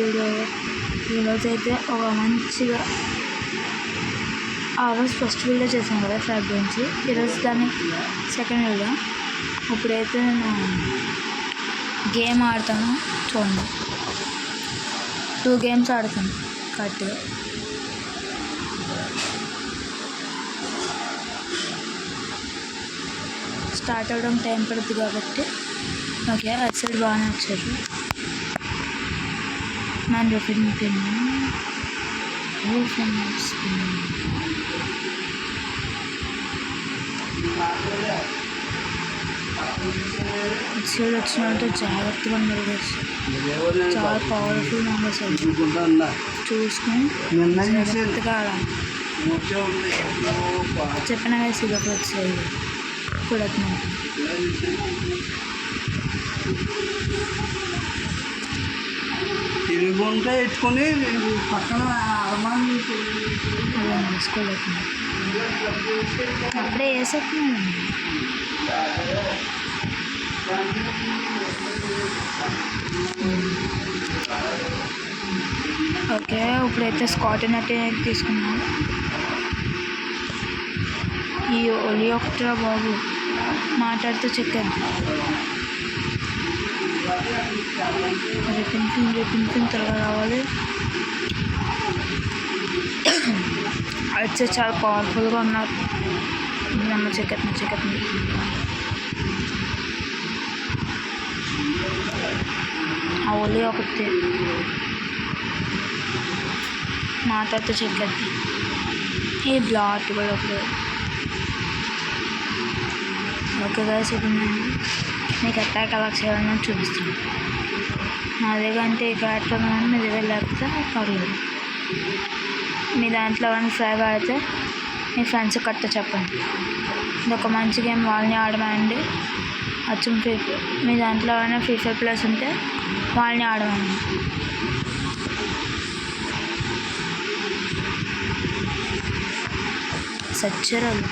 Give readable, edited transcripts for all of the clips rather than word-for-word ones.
ఈరోజు అయితే ఒక మంచిగా ఆ రోజు ఫస్ట్ వీడియో చేశాను కదా ఫ్లాగ్ గురించి, ఈరోజు దాన్ని సెకండ్ వీడియో. ఇప్పుడైతే నేను గేమ్ ఆడతాను చూడండి. 2 గేమ్స్ ఆడతాను కరెక్ట్గా. స్టార్ట్ అవ్వడం టైం పడుతుంది కాబట్టి ఓకే. అటు సైడ్ బాగానే వచ్చారు. మన రొటీన్ పిన్ ఇటు సైడ్ వచ్చినట్టు జాగ్రత్తగా ఉన్నారు. చాలా పవర్ఫుల్ మెంబర్స్ చూసుకుని జాగ్రత్తగా ఆడాలి. చెప్పిన వేసి ఇదొక వచ్చేది కూడా తిరుగుంటే ఎట్టుకొని పక్కన అరమాన్ని వేసుకోలేకుండా అప్పుడే వేసేస్తున్నాను. ఓకే, ఇప్పుడైతే స్కాట్ నెట్ తీసుకున్నాను. ఈ ఒలి ఒకట్రా బాబు మాట్లాడుతూ చెక్కండి. రేపిన్ త్వరగా రావాలి. అయితే చాలా పవర్ఫుల్గా ఉన్నారు. నమ్మ చెక్కట్ని ఆ ఒలి ఒకటి మాట్లాడుతూ చెక్కద్ది. ఈ బ్లాట్ కూడా ఒకటి. ఓకే గైస్, ఇప్పుడు నేను మీకు అటాక్ ఎలా చేయాలని చూపిస్తాను. నా దగ్గర అంటే ఈ క్యారెక్టర్ కానీ మీ దగ్గర లేకపోతే పర్లేదు. మీ దాంట్లో కానీ ఫ్లాగ్ ఆడితే మీ ఫ్రెండ్స్ కట్ట చెప్పండి. ఇది ఒక మంచి గేమ్, వాళ్ళని ఆడమండి. అచ్చం మీ దాంట్లో ఏమైనా ఫ్రీ ఫైర్ ప్లేస్ ఉంటే వాళ్ళని ఆడమండి. సచ్చరాలు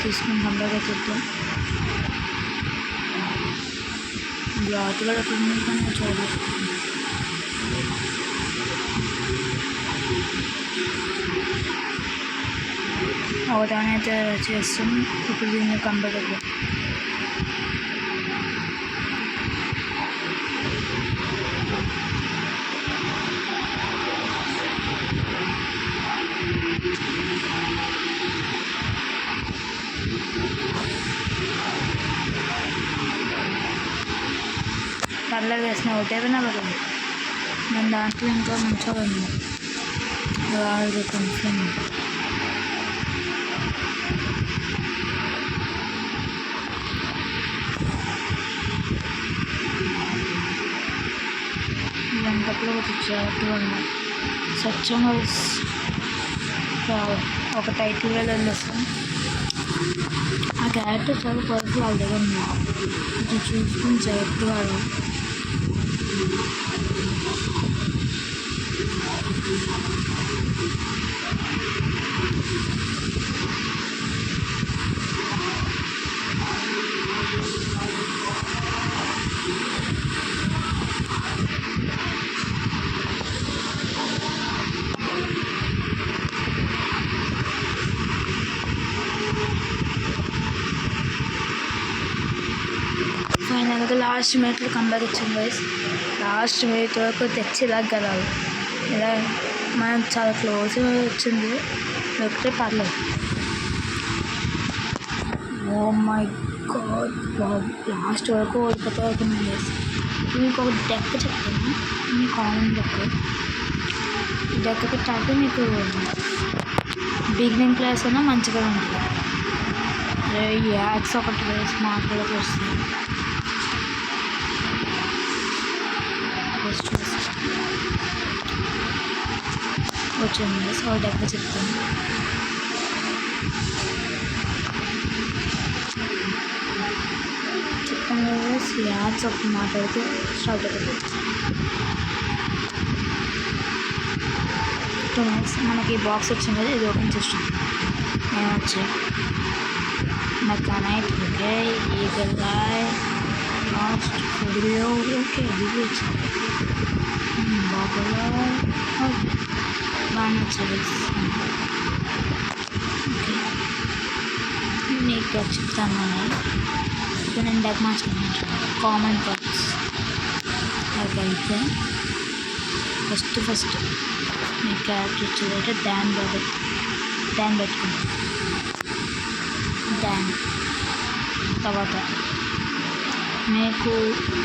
తీసుకుని పండుగ చెప్తాం. బ్లాట్ కూడా ఎక్కడ కానీ చూడలేదు. ఒకదాని అయితే చేస్తాం. ఇప్పుడు దీన్ని కంప్యూటర్ పర్లేదు వేసిన ఒకటేమైనా పర్లేదు. మన దాంట్లో ఇంకా మంచిగా ఉంది. వాళ్ళు కొంచెం వెంటప్పుడు జాగ్రత్తగా ఉన్నాయి. స్వచ్ఛంగా ఒక టైటిల్ వెళ్ళేస్తాం. ఆ క్యారెక్టర్ చాలా పవర్ఫుల్. వాళ్ళ దగ్గర ఉంది. కొంచెం చూసుకుని జాగ్రత్తగా ఆడాలి. ఫైనల్గా లాస్ట్ మినిట్లో కంబ్యాక్ ఇచ్చింది గైస్. లాస్ట్ మినిట్ వరకు తెచ్చేదాకా గెలవాలి. ఇలా మనం చాలా క్లోజ్గా వచ్చింది. లేకపోతే పర్లేదు. ఓ మై గాడ్, లాస్ట్ వరకు ఓడిపోతే అవుతుంది గైస్. ఇంకొక డెక్ చెప్తాను. మీ కామన్ డెక్ పెట్టాక మీకు బిగినింగ్ ప్లేస్ అయినా మంచిగా ఉంటుంది. యాక్స్ ఒకటి వేసి మాట్లాడక వస్తుంది. వచ్చింది సో డెక్క చెప్తాను. చెప్తాను కదా, యాక్స్ ఒకటి మాట్లాడితే స్టార్ట్ అవుతుంది. 2 minutes మనకి బాక్స్ వచ్చింది కదా, ఇది ఓపెన్ చేస్తాం. ఏమొచ్చాయి నాకు కనైట్. Okay, eagle I last video okay దిగొచ్చు బాబులో ఓకే బాగా నచ్చదు ఓకే నీట్గా చెప్తాను ఇప్పుడు నేను డెక్ మార్చుకున్నాను కామన్ పార్ట్స్ అవి అయితే ఫస్ట్ మీ క్యారెక్టర్ వచ్చేదైతే డాన్ పెట్టుకున్నాను డాన్ తర్వాత మీకు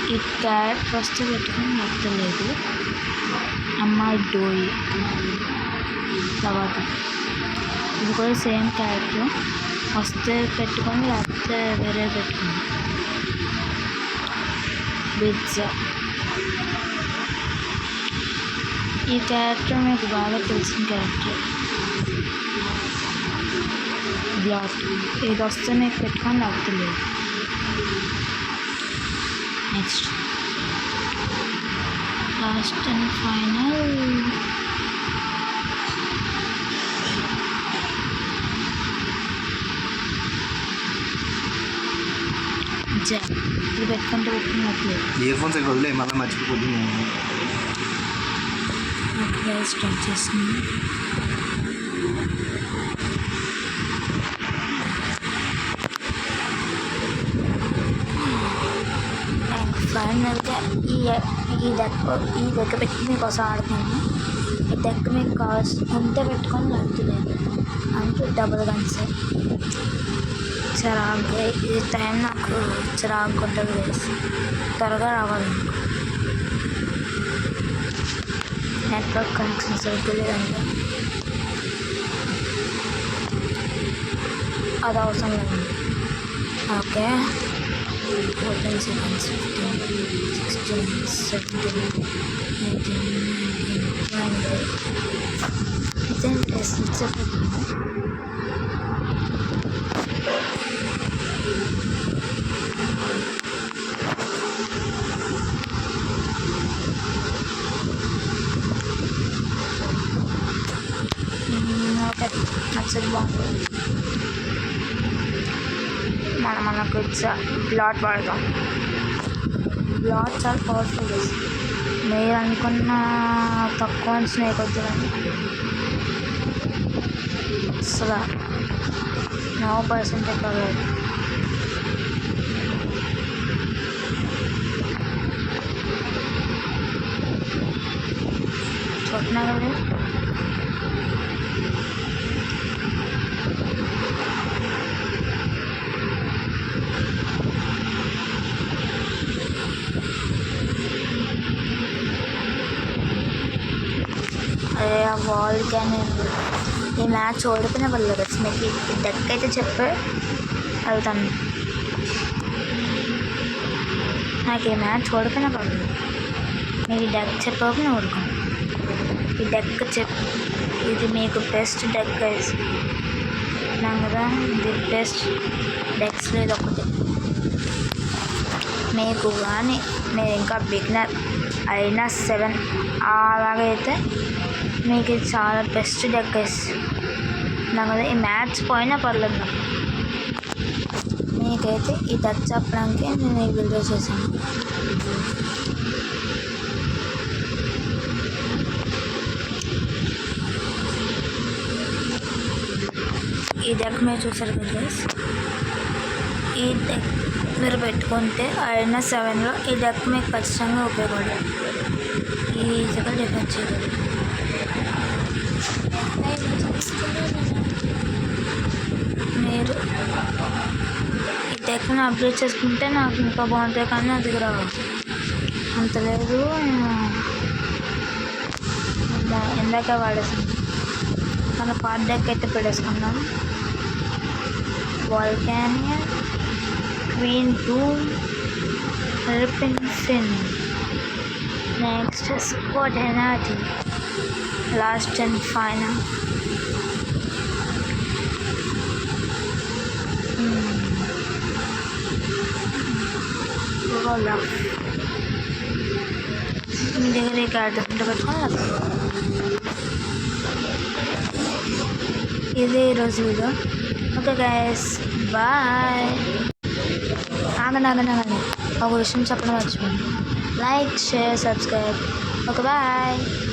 ఈ క్యారెక్టర్ వస్తే పెట్టుకుని నచ్చలేదు అమ్మాయి డోయి తర్వాత ఇది కూడా సేమ్ క్యారెక్టర్ వస్తే పెట్టుకొని లేకపోతే వేరే పెట్టుకోండి పిజ్జా ఈ క్యారెక్టర్ మీకు బాగా తెలిసిన క్యారెక్టర్ బ్లాక్ ఇది వస్తే మీకు పెట్టుకొని లేకపోతే లేదు నెక్స్ట్ లాస్ట్ అండ్ ఫైనల్ ఇది పెట్టుకున్నట్లేదు ఇయర్ ఫోన్స్ ఇక్కడ వదిలే మళ్ళీ మర్చిపోతుంది ఓకే స్టార్ట్ చేసింది ఫైనల్గా ఈ డెక్ పెట్టి మీకోసం ఆడుతున్నాను ఈ డెక్ మీకు కావాల్సి ఉంటే పెట్టుకొని నడుతుంది అంటే డబుల్ గన్స్ చిరాగ్గా ఈ టైం నాకు చిరాగ్గా ఉంటుంది వేసి త్వరగా రావాలి నెట్వర్క్ కనెక్షన్ సరిగ్గా లేదంటే అది అవసరం లేదు okay 14 seconds 15 16 17 18 19 then press it's a okay that's it మనకు బ్లాట్ వాడదాం బ్లాట్ చాలా పవర్ఫుల్ మీరు అనుకున్న తక్కువ స్నేక్ వద్దులండి అసలు 9% కాలేదు చూస్తున్నా కదా అదే ఆ వాల్ కానీ ఈ మ్యాచ్ ఓడిపోయిన పర్లేదు మీకు ఈ డెక్ అయితే చెప్పే వెళ్తాను నాకు ఈ మ్యాచ్ ఓడిపోయిన పర్లేదు మీకు ఈ డెక్ చెప్పకపోయినా ఓడుకోండి ఈ డెక్ ఇది మీకు బెస్ట్ డెక్ నాకు కదా ఇది బెస్ట్ డెక్స్ లేదు ఒకటి మీకు కానీ మీరు ఇంకా బిగినర్ అయినా 7 అలాగైతే మీకు ఇది చాలా బెస్ట్ డెక్ నాకు ఈ మ్యాచ్ పోయినా పర్లేదు నాకు మీకైతే ఈ డెక్ చెప్పడానికి నేను ఈ వీడియో చేశాను ఈ డెక్ మీరు చూసారు కదా ఈ డెక్ మీరు పెట్టుకుంటే అయినా 7లో ఈ డెక్ మీకు ఖచ్చితంగా ఉపయోగపడదు ఈజీగా డిఫెండ్ చేయగలరు మీరు ఈ డెక్ని అప్డేట్ చేసుకుంటే నాకు ఇంకా బాగుంటాయి కానీ నా దగ్గర అంత లేదు ఇందాక వాడేసాను మన పార్ట్ డెక్ అయితే పెట్టేసుకున్నాం వాల్కానియా క్వీన్ 2 రిపిన్ ఫిన్ next squad energy last and final మీ దగ్గర ఈ క్యారెక్టర్ ఉంటే పెట్టుకొని ఇది ఈరోజు వీడియో ఓకే గైస్ బాయ్ ఆగండి ఒక విషయం చెప్పడం మర్చిపోయాను. Like, share, subscribe. Okay, bye.